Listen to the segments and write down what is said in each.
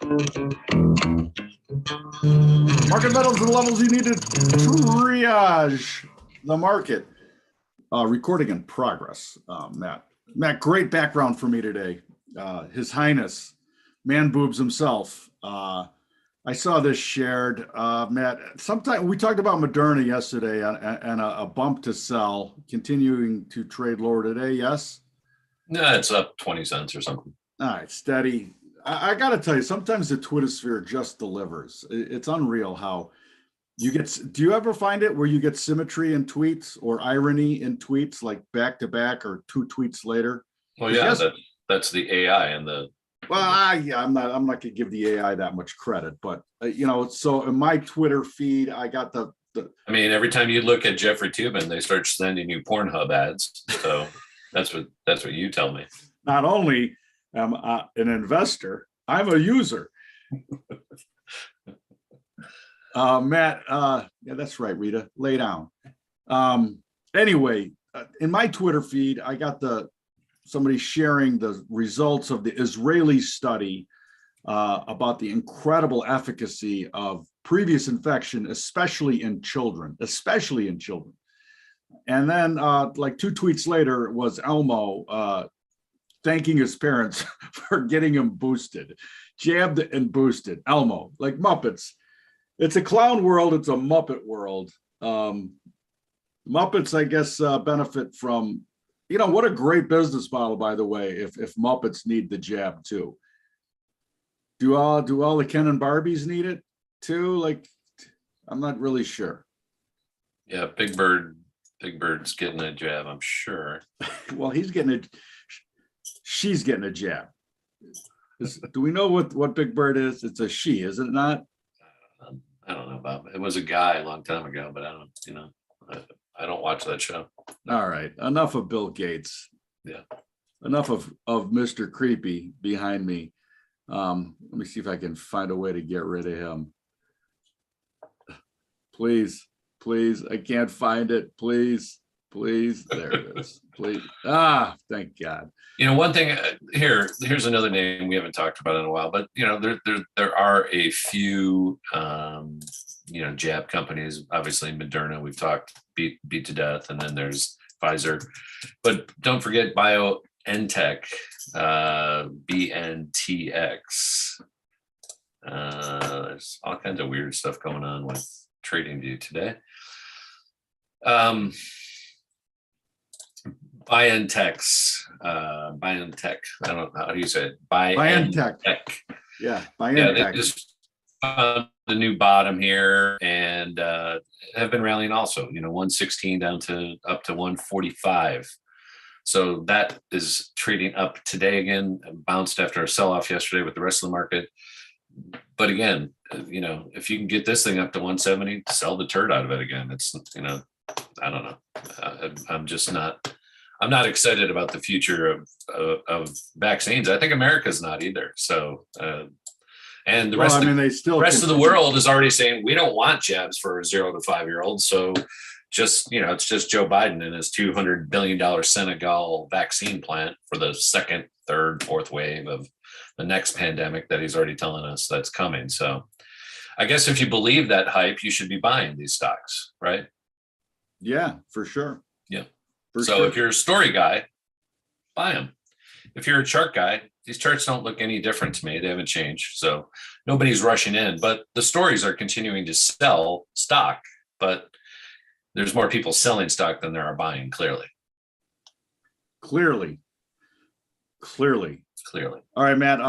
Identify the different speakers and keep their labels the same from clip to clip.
Speaker 1: Market metals and levels you need to triage the market. Recording in progress, Matt. Matt, great background for me today. His Highness, man boobs himself. I saw this shared, Matt. Sometime we talked about Moderna yesterday and a bump to sell, continuing to trade lower today. Yes.
Speaker 2: No, it's up 20 cents or something.
Speaker 1: All right, steady. I got to tell you, sometimes the Twitter sphere just delivers. It's unreal how you get. Do you ever find it where you get symmetry in tweets or irony in tweets, like back to back or two tweets later?
Speaker 2: Well, yeah, that's the AI and the.
Speaker 1: Well, yeah, I'm not going to give the AI that much credit, but so in my Twitter feed, I got the.
Speaker 2: I mean, every time you look at Jeffrey Toobin, they start sending you Pornhub ads. So that's what you tell me.
Speaker 1: Not only am I an investor, I'm a user. Matt, yeah, that's right, Rita. Lay down. Anyway, in my Twitter feed, I got somebody sharing the results of the Israeli study about the incredible efficacy of previous infection, especially in children. And then like 2 tweets later was Elmo thanking his parents for getting him boosted, jabbed and boosted. Elmo, like Muppets. It's a clown world. It's a Muppet world. Muppets, I guess, benefit from, what a great business model, by the way, if Muppets need the jab too. Do all the Ken and Barbies need it too? Like, I'm not really sure.
Speaker 2: Yeah, Big Bird's getting a jab, I'm sure.
Speaker 1: Well, she's getting a jab. Do we know what Big Bird is? It's a she, is it not?
Speaker 2: I don't know about it. It was a guy a long time ago, but I don't watch that show.
Speaker 1: All right, enough of Bill Gates.
Speaker 2: Yeah,
Speaker 1: enough of Mr. Creepy behind me. Let me see if I can find a way to get rid of him. Please, I can't find it. Please, there it is. Please. Thank God.
Speaker 2: One thing here's another name we haven't talked about in a while, but there are a few jab companies. Obviously Moderna, we've talked beat to death, and then there's Pfizer, but don't forget BioNTech, BNTX. There's all kinds of weird stuff going on with TradingView today. BioNTech. I don't know, how do you say it?
Speaker 1: BioNTech. Yeah, BioNTech.
Speaker 2: Yeah, they just found the new bottom here and have been rallying also. 116 down to up to 145. So that is trading up today again. Bounced after a sell-off yesterday with the rest of the market. But again, if you can get this thing up to 170, sell the turd out of it again. It's I don't know. I'm not excited about the future of vaccines. I think America's not either. So, and the rest of the world is already saying we don't want jabs for 0 to 5 year olds. So, it's just Joe Biden and his $200 billion Senegal vaccine plant for the second, third, fourth wave of the next pandemic that he's already telling us that's coming. So, I guess if you believe that hype, you should be buying these stocks, right?
Speaker 1: Yeah, for sure.
Speaker 2: Yeah. If you're a story guy, buy them. If you're a chart guy, these charts don't look any different to me. They haven't changed. So nobody's rushing in, but the stories are continuing to sell stock, but there's more people selling stock than there are buying, clearly.
Speaker 1: Clearly. All right, Matt.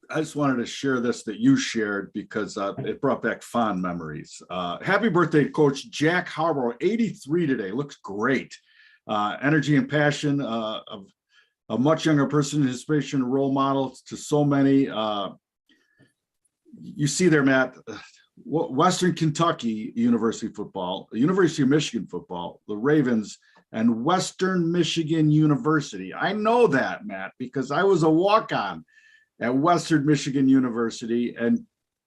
Speaker 1: I just wanted to share this that you shared because it brought back fond memories. Happy birthday, Coach Jack Harbaugh, 83 today. Looks great. Energy and passion of a much younger person, inspiration, role model to so many. You see there, Matt, Western Kentucky University football, University of Michigan football, the Ravens, and Western Michigan University. I know that, Matt, because I was a walk-on at Western Michigan University, and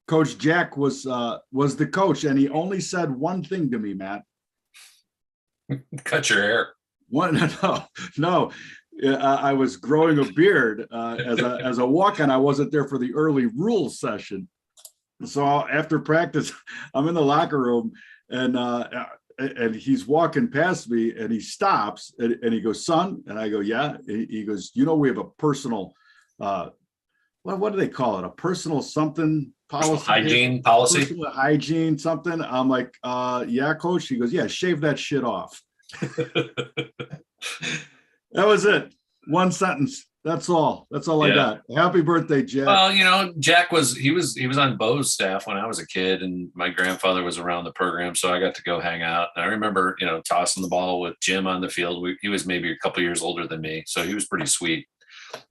Speaker 1: Coach Jack was the coach, and he only said one thing to me, Matt.
Speaker 2: Cut your hair.
Speaker 1: No. I was growing a beard as a walk-on. I wasn't there for the early rules session. So after practice, I'm in the locker room and he's walking past me and he stops and he goes, "Son," and I go, "Yeah." He goes, "You know, we have a personal, what do they call it? A personal something policy,
Speaker 2: personal hygiene policy,
Speaker 1: personal hygiene something." I'm like, "Yeah, coach." He goes, "Yeah, shave that shit off." That was it. One sentence. That's all I got. Happy birthday, Jack.
Speaker 2: Well, Jack was on Bo's staff when I was a kid, and my grandfather was around the program, so I got to go hang out. And I remember, tossing the ball with Jim on the field. He was maybe a couple years older than me, so he was pretty sweet.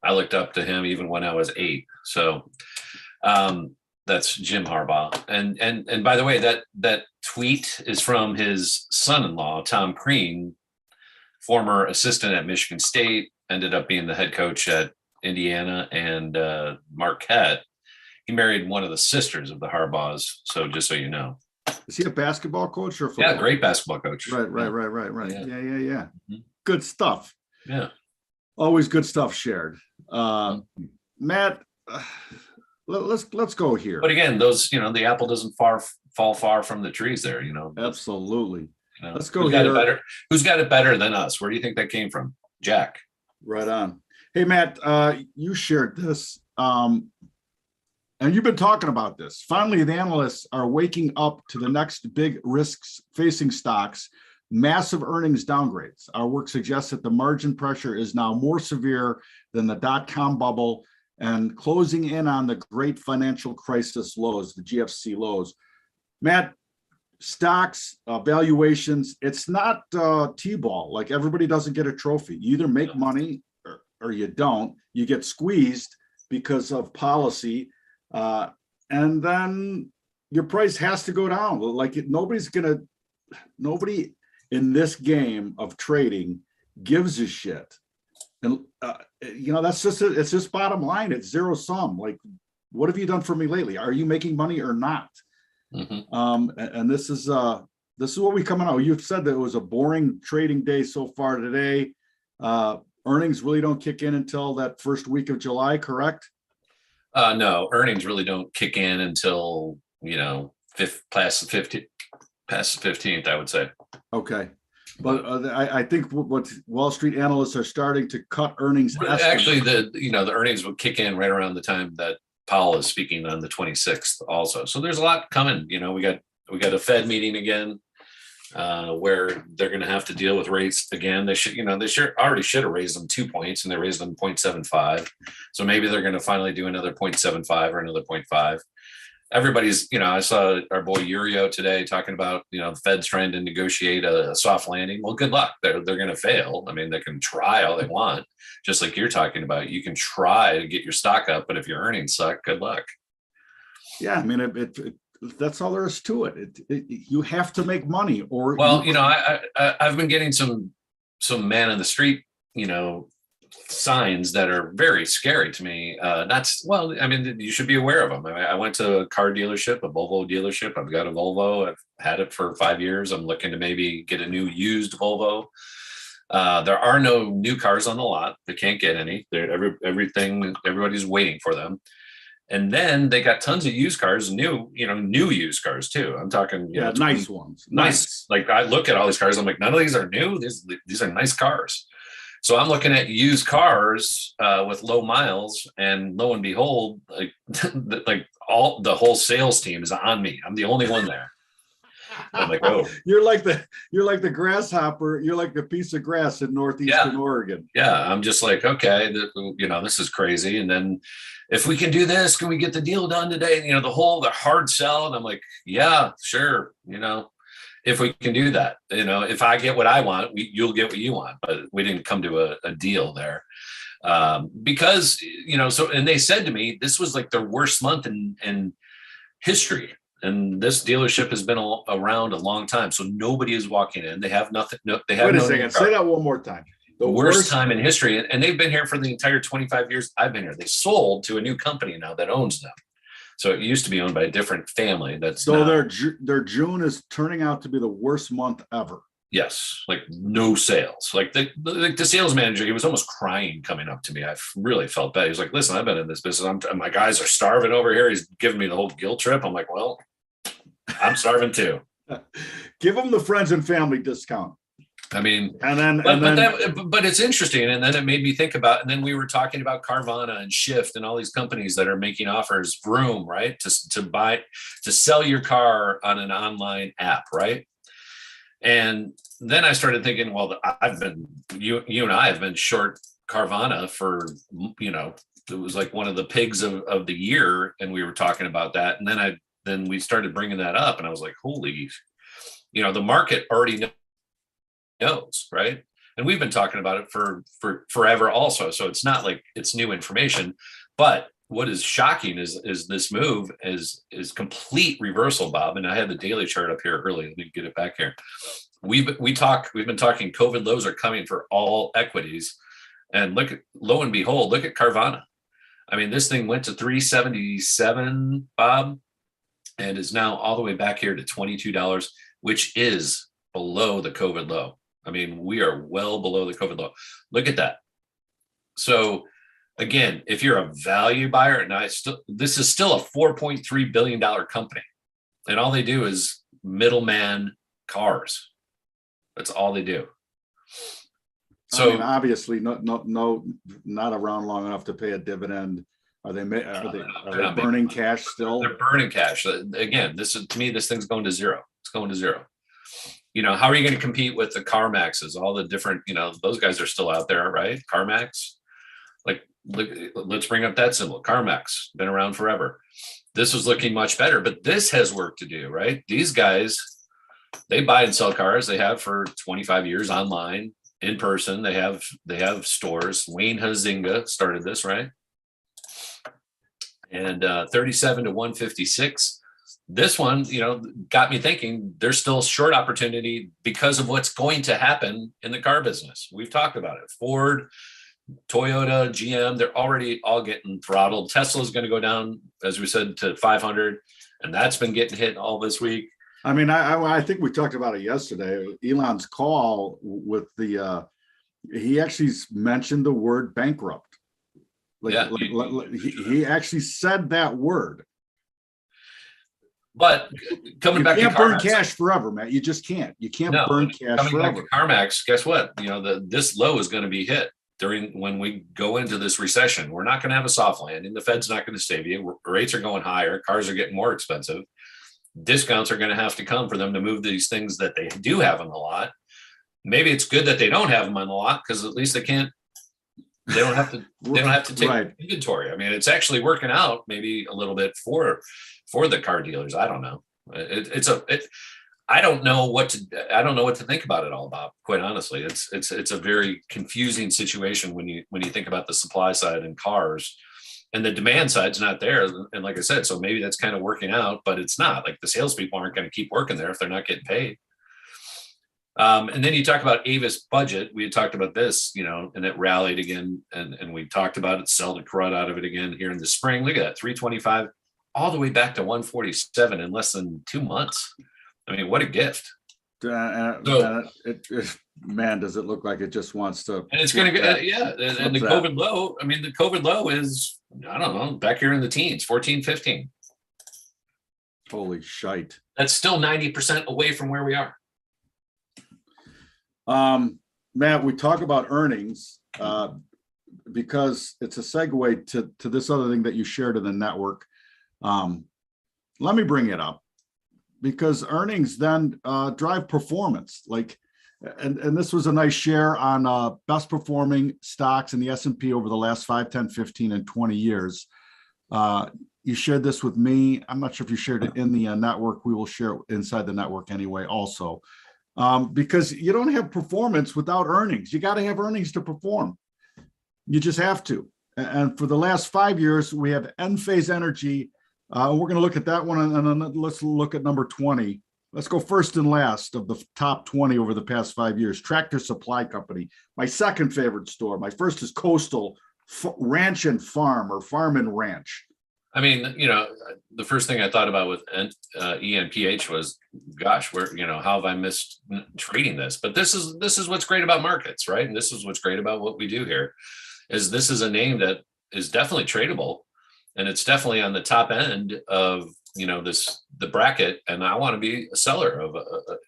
Speaker 2: I looked up to him even when I was 8. So that's Jim Harbaugh. And by the way, that tweet is from his son-in-law, Tom Crean, former assistant at Michigan State, ended up being the head coach at Indiana and Marquette. He married one of the sisters of the Harbaughs. So just so you know.
Speaker 1: Is he a basketball coach or a football?
Speaker 2: Yeah, great basketball coach.
Speaker 1: Right. Yeah. Mm-hmm. Good stuff.
Speaker 2: Yeah.
Speaker 1: Always good stuff shared. Matt, let's go here.
Speaker 2: But again, those, the apple doesn't fall far from the trees there,
Speaker 1: Absolutely. Let's go
Speaker 2: who's
Speaker 1: here.
Speaker 2: Who's got it better than us? Where do you think that came from? Jack.
Speaker 1: Right on. Hey, Matt, you shared this, and you've been talking about this. Finally, the analysts are waking up to the next big risks facing stocks, massive earnings downgrades. Our work suggests that the margin pressure is now more severe than the dot-com bubble and closing in on the great financial crisis lows, the GFC lows. Matt, stocks, valuations, it's not T-ball. Like, everybody doesn't get a trophy. You either make money or you don't. You get squeezed because of policy, and then your price has to go down. Like, nobody in this game of trading gives a shit. And that's it's just bottom line. It's zero sum. Like, what have you done for me lately? Are you making money or not? Mm-hmm. And this is what we coming out. You've said that it was a boring trading day so far today. Earnings really don't kick in until that first week of July, correct?
Speaker 2: No, earnings really don't kick in until past the 15th, I would say.
Speaker 1: Okay, but I think what Wall Street analysts are starting to cut earnings.
Speaker 2: Actually, the earnings will kick in right around the time that Powell is speaking on the 26th also. So there's a lot coming. We got a Fed meeting again, where they're going to have to deal with rates again. They already should have raised them 2 points, and they raised them 0.75. So maybe they're going to finally do another 0.75 or another 0.5. Everybody's, I saw our boy Yurio today talking about, the Fed's trying to negotiate a soft landing. Well, good luck. They're going to fail. I mean, they can try all they want, just like you're talking about. You can try to get your stock up, but if your earnings suck, good luck.
Speaker 1: Yeah, I mean, that's all there is to it. You have to make money, or
Speaker 2: I've been getting some man in the street, signs that are very scary to me. You should be aware of them. I went to a car dealership, a Volvo dealership. I've got a Volvo. I've had it for 5 years. I'm looking to maybe get a new used Volvo. There are no new cars on the lot. They can't get any. Everybody's waiting for them. And then they got tons of used cars, new used cars too. I'm talking,
Speaker 1: nice ones.
Speaker 2: Nice. Like, I look at all these cars, I'm like, none of these are new. These are nice cars. So I'm looking at used cars with low miles, and lo and behold, like all the whole sales team is on me. I'm the only one there. I'm like, oh,
Speaker 1: you're like the grasshopper. You're like the piece of grass in northeastern Oregon.
Speaker 2: Yeah, I'm just like, okay, this is crazy. And then, if we can do this, can we get the deal done today? The hard sell. And I'm like, yeah, sure. If we can do that, if I get what I want, you'll get what you want. But we didn't come to a deal there because, and they said to me, this was like their worst month in history. And this dealership has been around a long time. So nobody is walking in. They have nothing. They have.
Speaker 1: Wait a second. Say that one more time.
Speaker 2: The worst time in history. And they've been here for the entire 25 years I've been here. They sold to a new company now that owns them. So it used to be owned by a different family.
Speaker 1: Their June is turning out to be the worst month ever.
Speaker 2: Yes, like no sales. Like the sales manager, he was almost crying coming up to me. I really felt bad. He was like, "Listen, I've been in this business. My guys are starving over here." He's giving me the whole guilt trip. I'm like, "Well, I'm starving too."
Speaker 1: Give them the friends and family discount.
Speaker 2: I mean, but it's interesting. And then it made me think about, and then we were talking about Carvana and Shift and all these companies that are making offers, Vroom, right? To sell your car on an online app, right? And then I started thinking, well, you and I have been short Carvana for, it was like one of the pigs of the year. And we were talking about that. And then we started bringing that up and I was like, holy, the market already knows, right? And we've been talking about it for forever also. So it's not like it's new information, but what is shocking is this move is complete reversal, Bob. And I had the daily chart up here early. Let me get it back here. We've been talking COVID lows are coming for all equities. And lo and behold, look at Carvana. I mean, this thing went to 377, Bob, and is now all the way back here to $22, which is below the COVID low. I mean, we are well below the COVID low. Look at that. So again, if you're a value buyer, and this is still a $4.3 billion company, and all they do is middleman cars. That's all they do. So
Speaker 1: obviously, not around long enough to pay a dividend. Are they burning cash still?
Speaker 2: They're burning cash. Again, to me, this thing's going to zero. It's going to zero. How are you going to compete with the CarMaxes? All the different, those guys are still out there, right? CarMax. Like, let's bring up that symbol. CarMax, been around forever. This was looking much better, but this has work to do, right? These guys, they buy and sell cars. They have for 25 years online, in person. They have stores. Wayne Huizinga started this, right? And 37 to 156. This one, got me thinking there's still short opportunity because of what's going to happen in the car business. We've talked about it. Ford, Toyota, GM, they're already all getting throttled. Tesla's going to go down, as we said, to 500, and that's been getting hit all this week.
Speaker 1: I mean, I think we talked about it yesterday. Elon's call with he actually mentioned the word bankrupt. He actually said that word.
Speaker 2: But coming back to CarMax,
Speaker 1: you can't burn cash forever, Matt. You just can't. You can't burn cash forever.
Speaker 2: Back to CarMax, guess what? This low is going to be hit when we go into this recession. We're not going to have a soft landing. The Fed's not going to save you. Rates are going higher. Cars are getting more expensive. Discounts are going to have to come for them to move these things that they do have on the lot. Maybe it's good that they don't have them on the lot because at least they don't have to take inventory. I mean, it's actually working out maybe a little bit for the car dealers. I don't know. I don't know what to think about it all, Bob. Quite honestly, it's a very confusing situation when you think about the supply side and cars, and the demand side's not there. And like I said, so maybe that's kind of working out, but it's not. Like the salespeople aren't going to keep working there if they're not getting paid. And then you talk about Avis budget. We had talked about this, and it rallied again, and we talked about it, sell the crud out of it again here in the spring. Look at that, 325, all the way back to 147 in less than 2 months. I mean, what a gift.
Speaker 1: Man, does it look like it just wants to.
Speaker 2: And it's going to get, and the COVID low, the COVID low is, I don't know, back here in the teens, 14, 15.
Speaker 1: Holy shite.
Speaker 2: That's still 90% away from where we are.
Speaker 1: Matt, we talk about earnings because it's a segue to this other thing that you shared in the network. Let me bring it up because earnings then drive performance. And this was a nice share on best performing stocks in the S&P over the last 5, 10, 15, and 20 years. You shared this with me. I'm not sure if you shared it in the network. We will share it inside the network anyway also. Because you don't have performance without earnings. You got to have earnings to perform. You just have to. And for the last 5 years, we have Enphase Energy. We're going to look at that one, and then let's look at number 20. Let's go first and last of the top 20 over the past 5 years. Tractor Supply Company, my second favorite store. My first is Coastal Ranch and Farm, or Farm and Ranch.
Speaker 2: I mean, the first thing I thought about with ENPH was, gosh, how have I missed trading this? But this is what's great about markets, right? And this is what's great about what we do here, is this is a name that is definitely tradable, and it's definitely on the top end of the bracket. And I want to be a seller of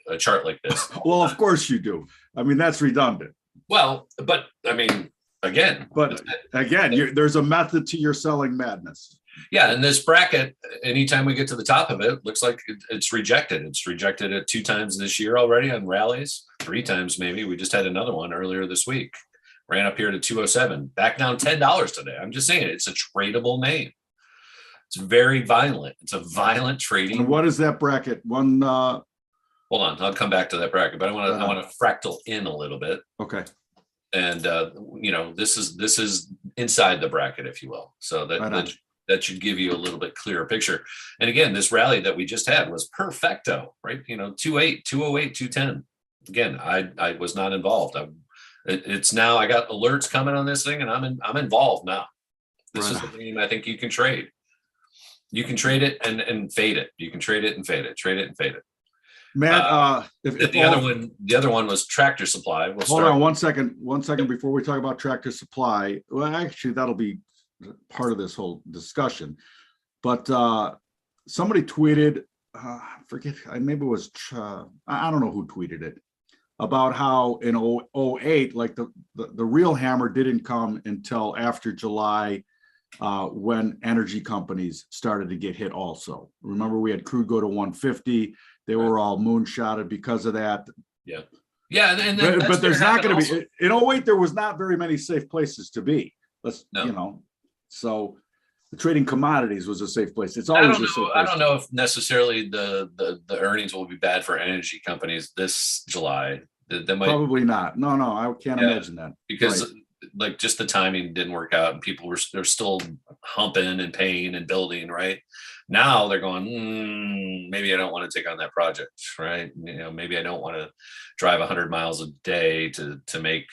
Speaker 2: a chart like this.
Speaker 1: Well, of course you do. I mean, that's redundant.
Speaker 2: Well, but I mean, again,
Speaker 1: there's a method to your selling madness.
Speaker 2: Yeah, and this bracket, anytime we get to the top of it, looks like it's rejected. It's rejected it 2 times this year already on rallies, 3 times maybe. We just had another one earlier this week. Ran up here to 207, back down $10 today. I'm just saying, it's a tradable name. It's very violent. It's a violent trading.
Speaker 1: And what is that bracket? Hold
Speaker 2: on, I'll come back to that bracket, but I want to fractal in a little bit.
Speaker 1: Okay.
Speaker 2: And this is inside the bracket, if you will. So that should give you a little bit clearer picture. And again, this rally that we just had was perfecto, right? 208, 208, 210. Again, I was not involved. It's now I got alerts coming on this thing, and I'm involved now. This is a game I think you can trade. You can trade it and fade it. You can trade it and fade it. Trade it and fade it.
Speaker 1: Matt,
Speaker 2: the other one was Tractor Supply.
Speaker 1: Hold on 1 second. 1 second before we talk about Tractor Supply. Well, actually, that'll be part of this whole discussion. But somebody tweeted, maybe it was I don't know who tweeted it, about how in 2008, like the real hammer didn't come until after July, when energy companies started to get hit also. Remember, we had crude go to 150. They were all moonshotted because of that.
Speaker 2: Yeah.
Speaker 1: But there's not going to be, in 2008, there was not very many safe places to be. So the trading commodities was a safe place. It's always a safe place.
Speaker 2: I don't know if necessarily the earnings will be bad for energy companies this July. That might,
Speaker 1: probably not. No, I can't imagine that.
Speaker 2: Because like just the timing didn't work out, and people they're still humping and paying and building. Right now, they're going, maybe I don't want to take on that project. Right? Maybe I don't want to drive 100 miles a day to make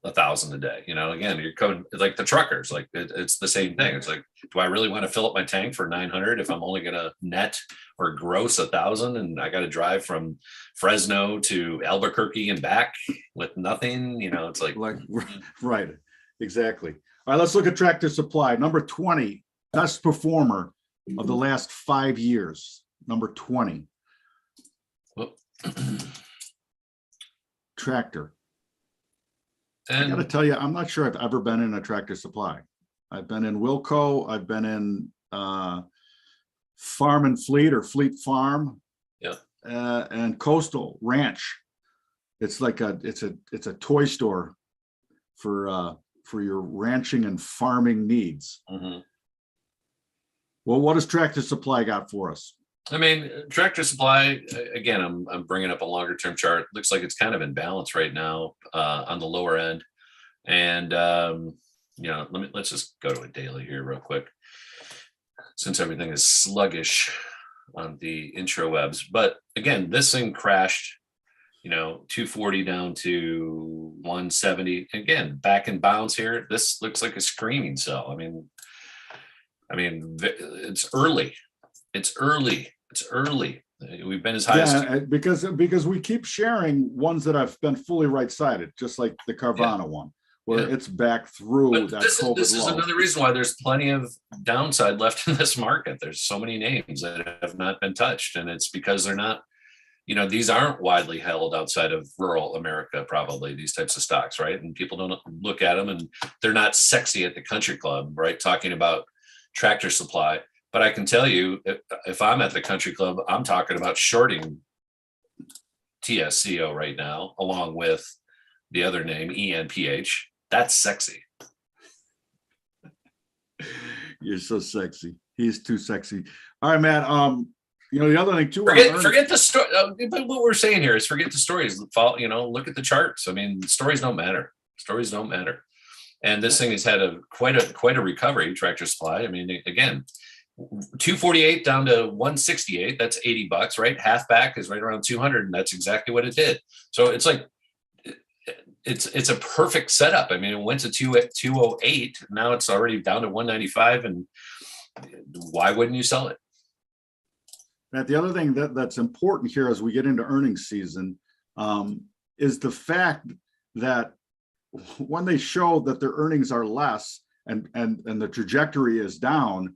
Speaker 2: 1,000 a day. Again, you're coming like the truckers. Like it's the same thing. It's like, do I really want to fill up my tank for 900 if I'm only going to net or gross 1,000, and I got to drive from Fresno to Albuquerque and back with nothing? It's like
Speaker 1: right, exactly. All right, let's look at Tractor Supply. Number 20, best performer of the last 5 years. Number 20. Tractor. And I got to tell you, I'm not sure I've ever been in a Tractor Supply. I've been in Wilco. I've been in Farm and Fleet or Fleet Farm.
Speaker 2: Yeah.
Speaker 1: And Coastal Ranch. It's like it's a toy store for your ranching and farming needs.
Speaker 2: Mm-hmm.
Speaker 1: Well, what does Tractor Supply got for us?
Speaker 2: I mean, Tractor Supply, again, I'm bringing up a longer term chart. Looks like it's kind of in balance right now on the lower end. And, let's just go to a daily here real quick, since everything is sluggish on the intro webs. But again, this thing crashed, 240 down to 170. Again, back in bounds here. This looks like a screaming sell. I mean, it's early. It's early. We've been as high as
Speaker 1: because we keep sharing ones that have been fully right-sided, just like the Carvana one, where it's back through that COVID
Speaker 2: this is another reason why there's plenty of downside left in this market. There's so many names that have not been touched, and it's because they're not, these aren't widely held outside of rural America, probably, these types of stocks, right? And people don't look at them, and they're not sexy at the country club, right? Talking about Tractor Supply. But I can tell you, if I'm at the country club, I'm talking about shorting TSCO right now, along with the other name, ENPH. That's sexy.
Speaker 1: You're so sexy. He's too sexy. All right, man. The other thing too.
Speaker 2: Forget the story. But what we're saying here is forget the stories. Look at the charts. I mean, stories don't matter. Stories don't matter. And this thing has had quite a recovery. Tractor Supply. I mean, again, 248 down to 168. That's $80, right? Half back is right around 200, and that's exactly what it did. So it's like it's a perfect setup. I mean, it went to 208. Now it's already down to 195. And why wouldn't you sell it?
Speaker 1: Matt, the other thing that's important here as we get into earnings season is the fact that when they show that their earnings are less and the trajectory is down,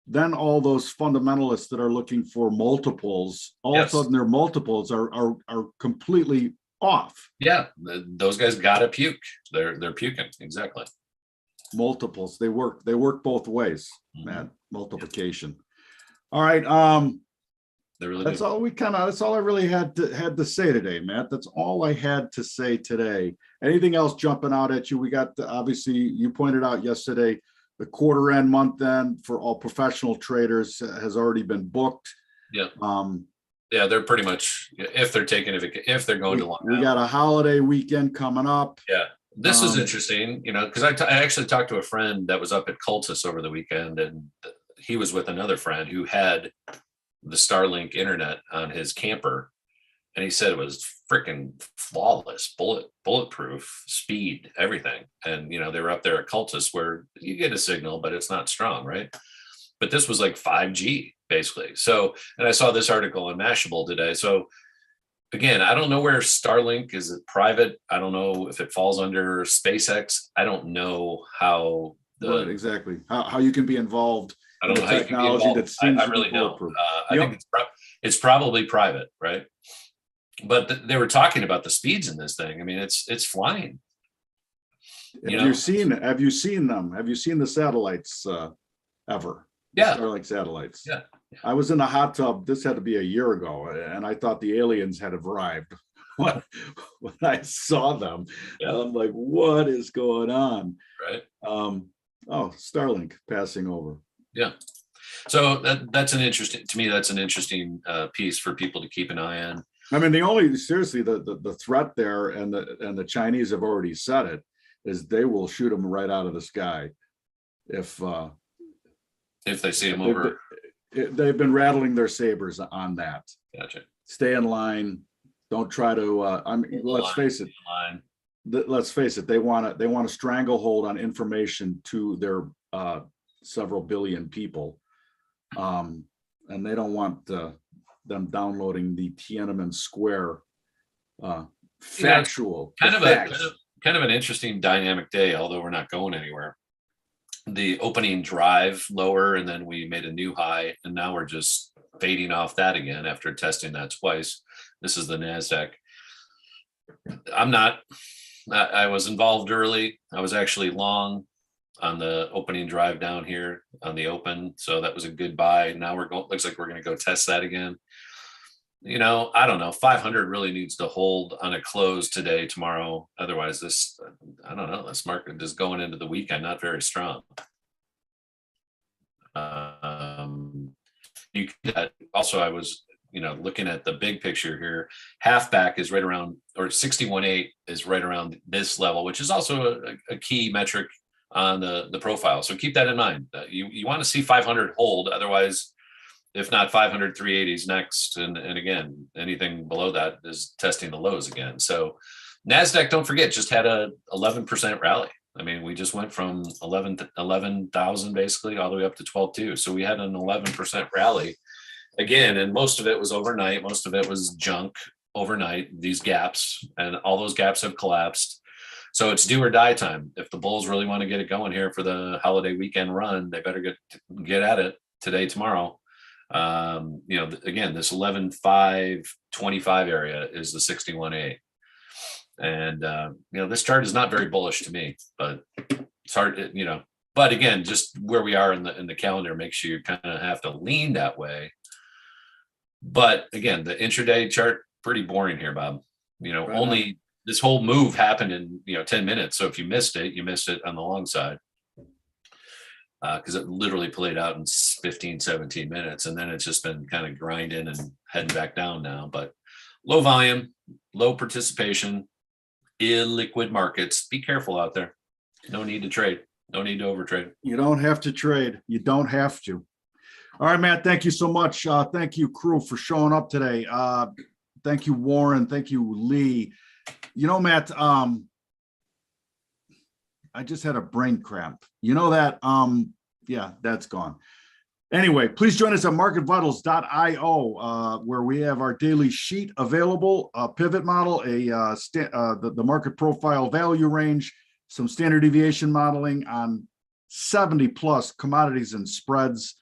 Speaker 1: then all those fundamentalists that are looking for multiples, all of a sudden their multiples are completely off.
Speaker 2: Yeah, those guys gotta puke. They're puking. Exactly.
Speaker 1: Multiples. They work both ways, Matt. Multiplication. All right. That's all that's all I really had to say today, Matt. That's all I had to say today. Anything else jumping out at you? We got obviously you pointed out yesterday, the quarter end, month end for all professional traders has already been booked.
Speaker 2: Yeah. Yeah, they're pretty much, if they're going to Long Island.
Speaker 1: We got a holiday weekend coming up.
Speaker 2: Yeah. This is interesting, because I actually talked to a friend that was up at Cultus over the weekend, and he was with another friend who had the Starlink internet on his camper, and he said it was freaking flawless, bulletproof, speed, everything. And they were up there at Cultus where you get a signal, but it's not strong, right? But this was like 5G basically. So, and I saw this article on Mashable today. So again, I don't know where Starlink is. It private? I don't know if it falls under SpaceX. I don't know how
Speaker 1: right, exactly how you can be involved.
Speaker 2: I don't know how technology you can be involved. I really don't. I think it's probably private, right? But they were talking about the speeds in this thing. I mean, it's flying.
Speaker 1: Have you seen them? Have you seen the satellites ever?
Speaker 2: Yeah,
Speaker 1: Starlink satellites.
Speaker 2: Yeah.
Speaker 1: I was in the hot tub. This had to be a year ago, and I thought the aliens had arrived when I saw them. Yeah. I'm like, what is going on?
Speaker 2: Right.
Speaker 1: Starlink passing over.
Speaker 2: Yeah. So that's an interesting piece for people to keep an eye on.
Speaker 1: I mean, the threat there, and the Chinese have already said it, is they will shoot them right out of the sky if
Speaker 2: they see them over.
Speaker 1: They've been rattling their sabers on that.
Speaker 2: Gotcha.
Speaker 1: Stay in line. Don't try to. Let's face it. Let's face it. They want a stranglehold on information to their several billion people, and they don't want them downloading the Tiananmen Square factual.
Speaker 2: Kind of an interesting dynamic day, although we're not going anywhere. The opening drive lower, and then we made a new high, and now we're just fading off that again after testing that twice. This is the NASDAQ. I was involved early. I was actually long on the opening drive down here on the open. So that was a good buy. Now looks like we're going to go test that again. I don't know. 500 really needs to hold on a close today, tomorrow. Otherwise, I don't know. This market is going into the weekend not very strong. Also, I was, looking at the big picture here. Halfback is right around, or 61.8 is right around this level, which is also a key metric on the profile. So keep that in mind. You want to see 500 hold. Otherwise, if not 500, 380s next. And again, anything below that is testing the lows again. So NASDAQ, don't forget, just had a 11% rally. I mean, we just went from 11,000 basically all the way up to 12.2. So we had an 11% rally again, and most of it was overnight. Most of it was junk overnight, these gaps, and all those gaps have collapsed. So it's do or die time. If the bulls really want to get it going here for the holiday weekend run, they better get at it today, tomorrow. Again, this 11,525 area is the 61.8. And, this chart is not very bullish to me, but it's hard, but again, just where we are in the calendar makes you kind of have to lean that way. But again, the intraday chart, pretty boring here, Bob. Only this whole move happened in, 10 minutes. So if you missed it, you missed it on the long side. Because it literally played out in 15, 17 minutes. And then it's just been kind of grinding and heading back down now. But low volume, low participation, illiquid markets. Be careful out there. No need to trade. No need to overtrade.
Speaker 1: You don't have to trade. You don't have to. All right, Matt, thank you so much. Thank you, crew, for showing up today. Thank you, Warren. Thank you, Lee. Matt, I just had a brain cramp. You know that? Yeah, that's gone. Anyway, please join us at marketvitals.io, where we have our daily sheet available, a pivot model, the market profile value range, some standard deviation modeling on 70 plus commodities and spreads.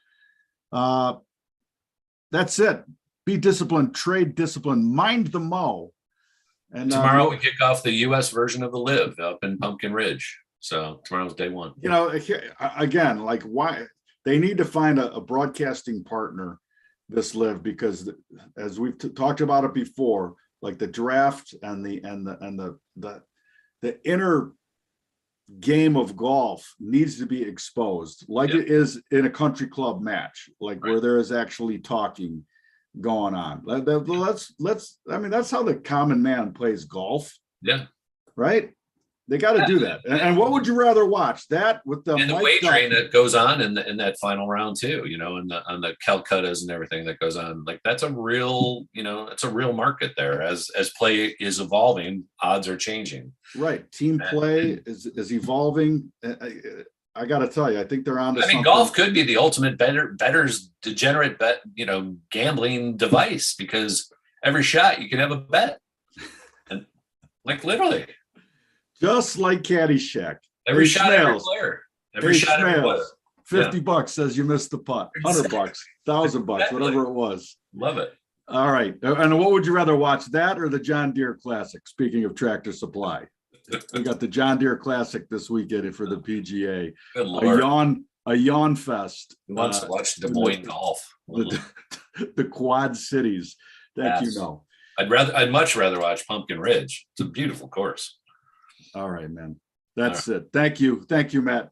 Speaker 1: That's it. Be disciplined, trade disciplined, mind the mo. And
Speaker 2: tomorrow we kick off the U.S. version of the Live up in Pumpkin Ridge. So tomorrow's day one.
Speaker 1: You know, again, like why they need to find a broadcasting partner this Live, because as we've talked about it before, like the draft and the inner game of golf needs to be exposed, like it is in a country club match, like where there is actually talking going on. Let's I mean, that's how the common man plays golf.
Speaker 2: Yeah.
Speaker 1: Right. They got to do that. And what would you rather watch? That with the
Speaker 2: wagering that goes on in that final round too, you know, and on the Calcuttas and everything that goes on. Like that's a real, you know, it's a real market there. As play is evolving, odds are changing.
Speaker 1: Right. Team play is evolving. I got to tell you, I think they're on to something.
Speaker 2: I mean, golf could be the ultimate bettor's degenerate bet, you know, gambling device, because every shot you can have a bet. And like literally.
Speaker 1: Just like Caddyshack.
Speaker 2: Every shot, every player. Every shot, every player.
Speaker 1: $50 says you missed the putt. $100, $1,000, whatever it was.
Speaker 2: Love it.
Speaker 1: All right. And what would you rather watch, that or the John Deere Classic? Speaking of Tractor Supply, we got the John Deere Classic this weekend for the PGA.
Speaker 2: Good Lord.
Speaker 1: A yawn fest.
Speaker 2: Who wants to watch Des Moines golf?
Speaker 1: The Quad Cities. That you know.
Speaker 2: I'd much rather watch Pumpkin Ridge. It's a beautiful course.
Speaker 1: All right, man. That's it. Thank you. Thank you, Matt.